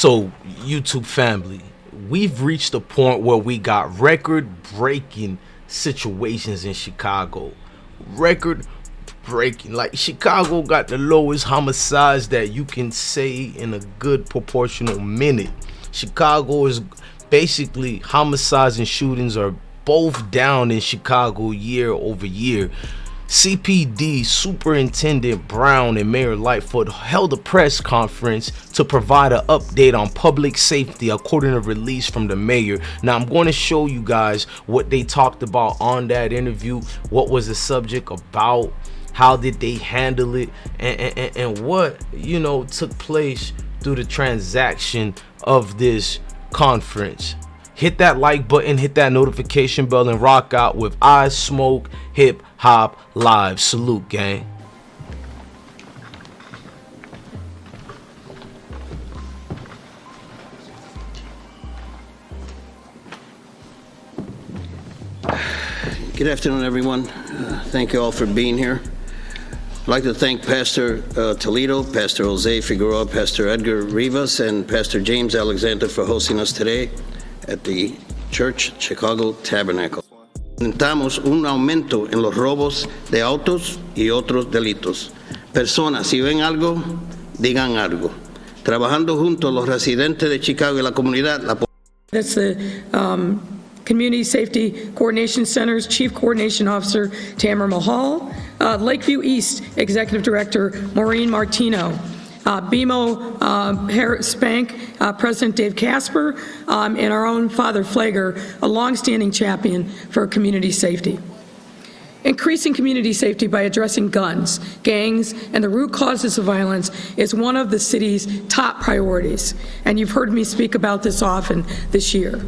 So, YouTube family, we've reached a point where we got record-breaking situations in Chicago. Record-breaking. Like, Chicago got the lowest homicides that you can say in a good proportional minute. Chicago is basically, homicides and shootings are both down in Chicago year over year. CPD Superintendent Brown and Mayor Lightfoot held a press conference to provide an update on public safety according to a release from the mayor. Now I'm going to show you guys what they talked about on that interview, what was the subject about, how did they handle it, and what, you know, took place through the transaction of this conference. Hit that like button, hit that notification bell, and rock out with I Smoke Hip Hop Live. Salute, gang. Good afternoon, everyone. Thank you all for being here. I'd like to thank Pastor Toledo, Pastor Jose Figueroa, Pastor Edgar Rivas, and Pastor James Alexander for hosting us today at the Church Chicago Tabernacle. Lamentamos un aumento en los robos de autos y otros delitos. Personas, si ven algo, digan algo. Trabajando juntos los residentes de Chicago y la comunidad. That's the Community Safety Coordination Center's Chief Coordination Officer, Tamara Mahal. Lakeview East Executive Director, Maureen Martino. BMO Harris Bank, President Dave Casper, and our own Father Flager, a longstanding champion for community safety. Increasing community safety by addressing guns, gangs, and the root causes of violence is one of the city's top priorities, and you've heard me speak about this often this year.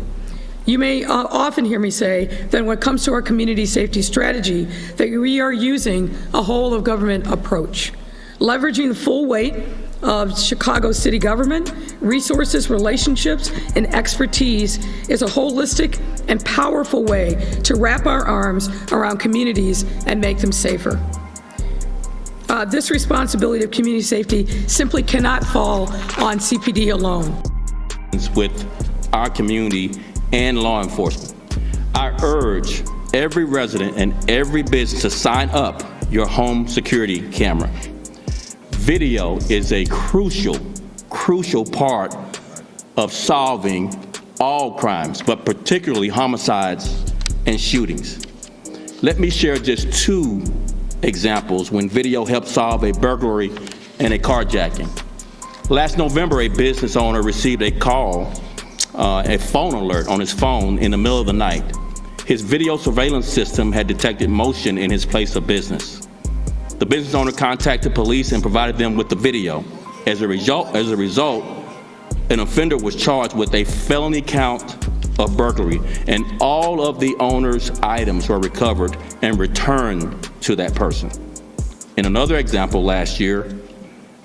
You may often hear me say that when it comes to our community safety strategy, that we are using a whole of government approach, leveraging the full weight of Chicago city government, resources, relationships, and expertise is a holistic and powerful way to wrap our arms around communities and make them safer. This responsibility of community safety simply cannot fall on CPD alone. With our community and law enforcement, I urge every resident and every business to sign up your home security camera. Video is a crucial part of solving all crimes, but particularly homicides and shootings. Let me share just two examples when video helped solve a burglary and a carjacking. Last November, a business owner received a call, a phone alert on his phone in the middle of the night. His video surveillance system had detected motion in his place of business. The business owner contacted police and provided them with the video. As a result, an offender was charged with a felony count of burglary, and all of the owner's items were recovered and returned to that person. In another example last year,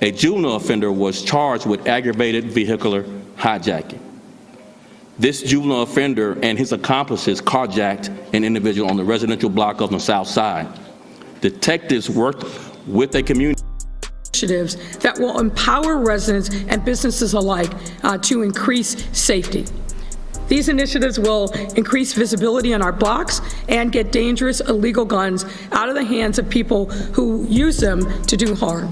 a juvenile offender was charged with aggravated vehicular hijacking. This juvenile offender and his accomplices carjacked an individual on the residential block of the South Side. Detectives worked with a community initiatives that will empower residents and businesses alike to increase safety. These initiatives will increase visibility on our blocks and get dangerous illegal guns out of the hands of people who use them to do harm.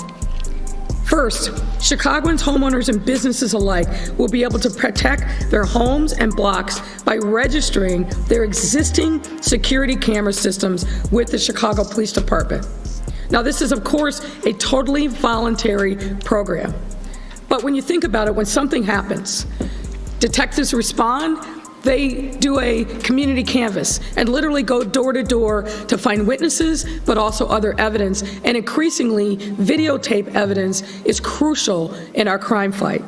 First, Chicagoans, homeowners, and businesses alike will be able to protect their homes and blocks by registering their existing security camera systems with the Chicago Police Department. Now, this is, of course, a totally voluntary program. But when you think about it, when something happens, detectives respond, they do a community canvass and literally go door to door to find witnesses, but also other evidence. And increasingly, videotape evidence is crucial in our crime fight.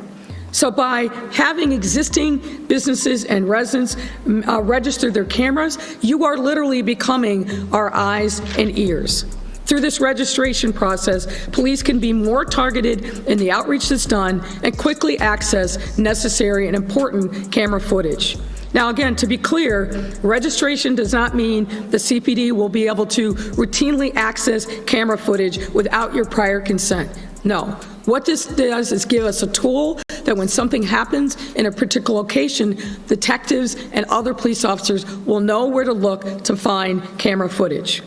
So by having existing businesses and residents register their cameras, you are literally becoming our eyes and ears. Through this registration process, police can be more targeted in the outreach that's done and quickly access necessary and important camera footage. Now, again, to be clear, registration does not mean the CPD will be able to routinely access camera footage without your prior consent. No. What this does is give us a tool that when something happens in a particular location, detectives and other police officers will know where to look to find camera footage.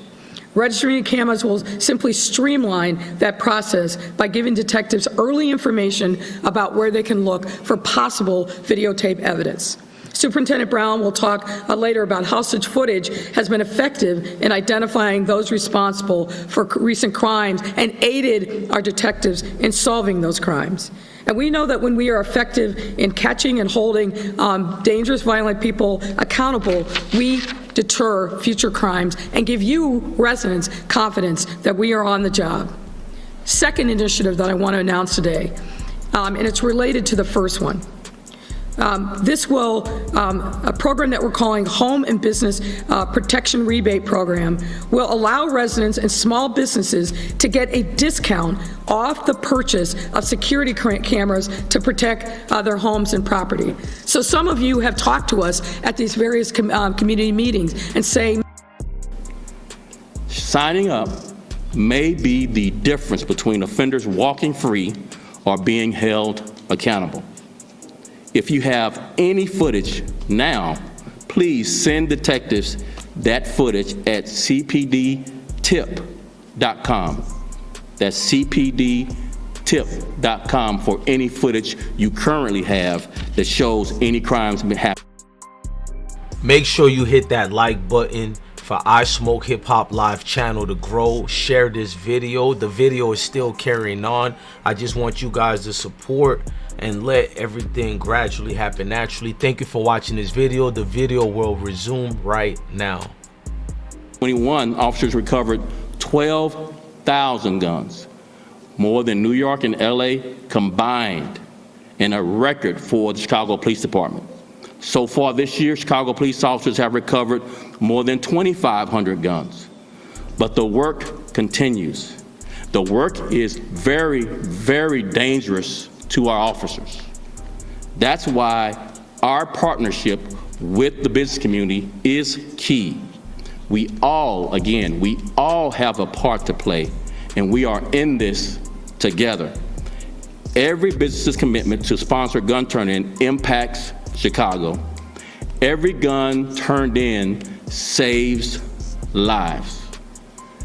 Registering cameras will simply streamline that process by giving detectives early information about where they can look for possible videotape evidence. Superintendent Brown will talk later about how such footage has been effective in identifying those responsible for recent crimes and aided our detectives in solving those crimes. And we know that when we are effective in catching and holding dangerous, violent people accountable, we deter future crimes and give you, residents, confidence that we are on the job. Second initiative that I want to announce today, and it's related to the first one. This will, a program that we're calling Home and Business Protection Rebate Program, will allow residents and small businesses to get a discount off the purchase of security cameras to protect their homes and property. So some of you have talked to us at these various community meetings and say, signing up may be the difference between offenders walking free or being held accountable. If you have any footage now, please send detectives that footage at cpdtip.com. That's cpdtip.com for any footage you currently have that shows any crimes happening. Make sure you hit that like button for I Smoke Hip Hop Live channel to grow. Share this video. The video is still carrying on. I just want you guys to support and let everything gradually happen naturally. Thank you for watching this video. The video will resume right now. 21 officers recovered 12,000 guns, more than New York and LA combined, and a record for the Chicago Police Department. So far this year, Chicago police officers have recovered more than 2,500 guns. But the work continues. The work is very, very dangerous to our officers. That's why our partnership with the business community is key. We all have a part to play, and we are in this together. Every business's commitment to sponsor gun turn-in impacts Chicago. Every gun turned in saves lives.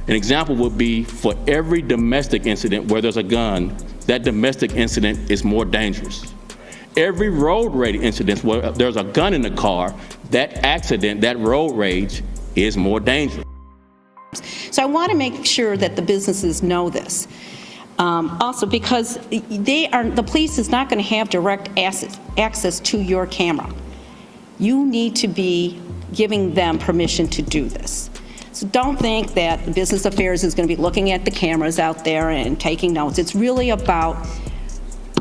An example would be for every domestic incident where there's a gun, that domestic incident is more dangerous. Every road rage incident where there's a gun in the car, that accident, that road rage is more dangerous. So I want to make sure that the businesses know this. Also because the police is not going to have direct access to your camera. You need to be giving them permission to do this. So don't think that Business Affairs is going to be looking at the cameras out there and taking notes. It's really about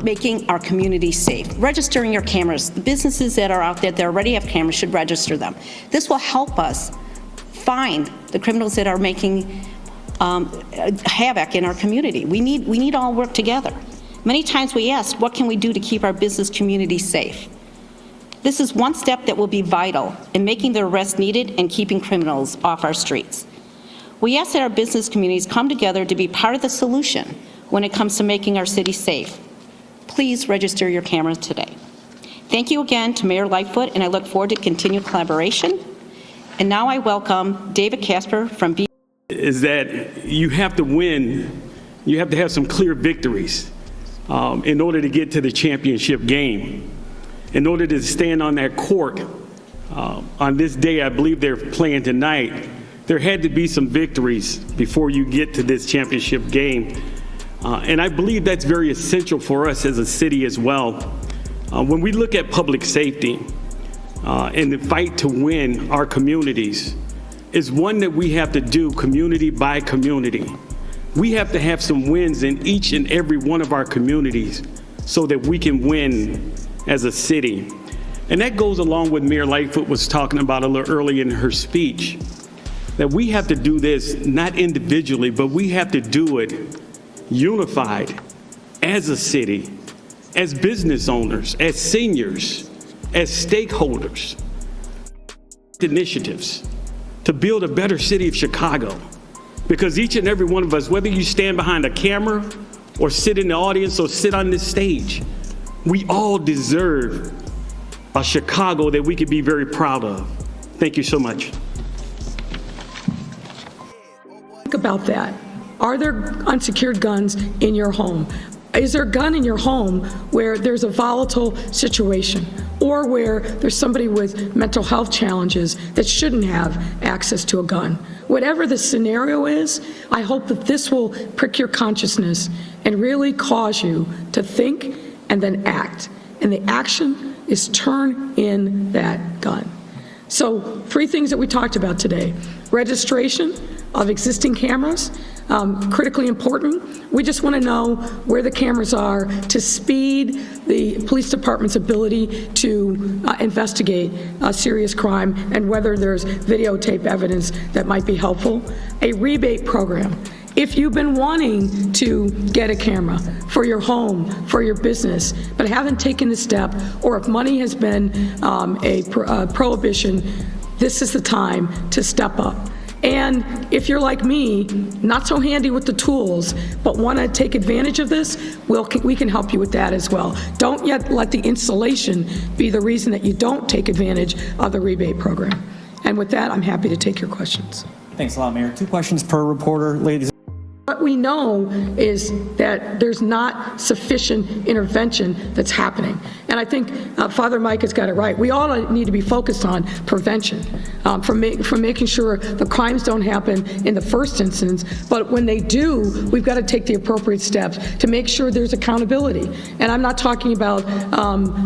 making our community safe. Registering your cameras. The businesses that are out there that already have cameras should register them. This will help us find the criminals that are making havoc in our community. We need all work together. Many times we ask, what can we do to keep our business community safe? This is one step that will be vital in making the arrests needed and keeping criminals off our streets. We ask that our business communities come together to be part of the solution when it comes to making our city safe. Please register your cameras today. Thank you again to Mayor Lightfoot, and I look forward to continued collaboration. And now I welcome David Casper from B. Is that you have to win, you have to have some clear victories in order to get to the championship game. In order to stand on that court on this day, I believe they're playing tonight, there had to be some victories before you get to this championship game. And I believe that's very essential for us as a city as well. When we look at public safety and the fight to win our communities, is one that we have to do community by community. We have to have some wins in each and every one of our communities so that we can win as a city. And that goes along with Mayor Lightfoot was talking about a little early in her speech, that we have to do this not individually, but we have to do it unified as a city, as business owners, as seniors, as stakeholders, initiatives to build a better city of Chicago. Because each and every one of us, whether you stand behind a camera or sit in the audience or sit on this stage, we all deserve a Chicago that we could be very proud of. Thank you so much. Think about that. Are there unsecured guns in your home? Is there a gun in your home where there's a volatile situation, or where there's somebody with mental health challenges that shouldn't have access to a gun? Whatever the scenario is, I hope that this will prick your consciousness and really cause you to think and then act. And the action is turn in that gun. So 3 things that we talked about today: registration of existing cameras, critically important. We just want to know where the cameras are to speed the police department's ability to investigate serious crime, and whether there's videotape evidence that might be helpful. A rebate program. If you've been wanting to get a camera for your home, for your business, but haven't taken the step, or if money has been a prohibition, this is the time to step up. And if you're like me, not so handy with the tools, but want to take advantage of this, we can help you with that as well. Don't yet let the installation be the reason that you don't take advantage of the rebate program. And with that, I'm happy to take your questions. Thanks a lot, Mayor. 2 questions per reporter, ladies. What we know is that there's not sufficient intervention that's happening. And I think Father Mike has got it right. We all need to be focused on prevention, from making sure the crimes don't happen in the first instance, but when they do, we've got to take the appropriate steps to make sure there's accountability. And I'm not talking about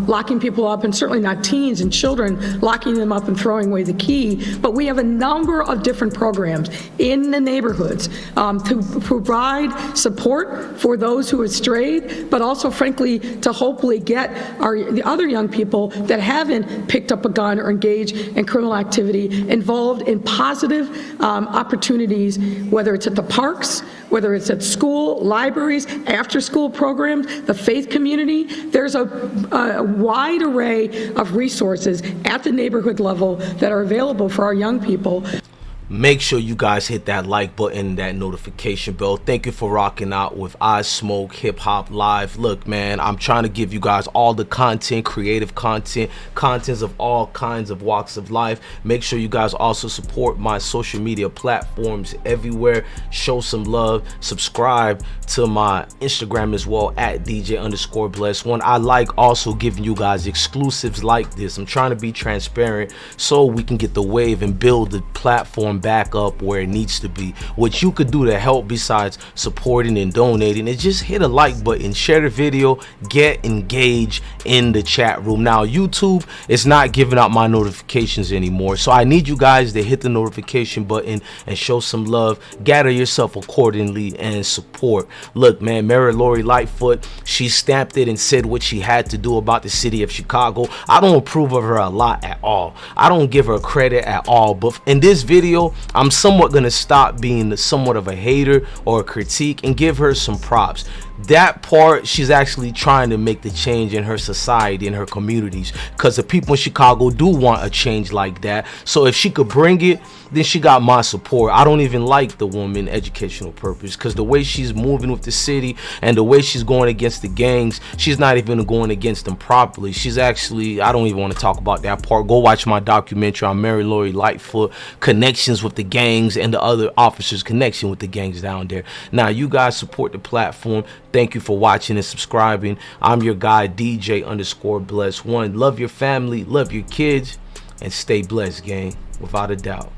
locking people up, and certainly not teens and children, locking them up and throwing away the key, but we have a number of different programs in the neighborhoods to provide support for those who have strayed, but also, frankly, to hopefully get the other young people that haven't picked up a gun or engaged in criminal activity involved in positive opportunities, whether it's at the parks, whether it's at school, libraries, after-school programs, the faith community. There's a wide array of resources at the neighborhood level that are available for our young people. Make sure you guys hit that like button, that notification bell. Thank you for rocking out with I Smoke Hip Hop Live. Look, man, I'm trying to give you guys all the content, creative content, contents of all kinds of walks of life. Make sure you guys also support my social media platforms everywhere. Show some love. Subscribe to my Instagram as well, at DJ_Bless1. I like also giving you guys exclusives like this. I'm trying to be transparent so we can get the wave and build the platform back up where it needs to be. What you could do to help, besides supporting and donating, is just hit a like button, share the video, get engaged in the chat room. Now YouTube is not giving out my notifications anymore, so I need you guys to hit the notification button and show some love. Gather yourself accordingly and support. Look, man, Mayor Lori Lightfoot, she stamped it and said what she had to do about the city of Chicago. I don't approve of her a lot at all. I don't give her credit at all, but in this video I'm somewhat gonna stop being somewhat of a hater or a critique and give her some props. That part, she's actually trying to make the change in her society, in her communities, because the people in Chicago do want a change like that. So if she could bring it, then she got my support. I don't even like the woman educational purpose, because the way she's moving with the city and the way she's going against the gangs, she's not even going against them properly. She's actually, I don't even want to talk about that part. Go watch my documentary on Mary Lori Lightfoot, connections with the gangs and the other officers' connection with the gangs down there. Now, you guys support the platform. Thank you for watching and subscribing. I'm your guy, DJ_Bless1. Love your family, love your kids, and stay blessed, gang, without a doubt.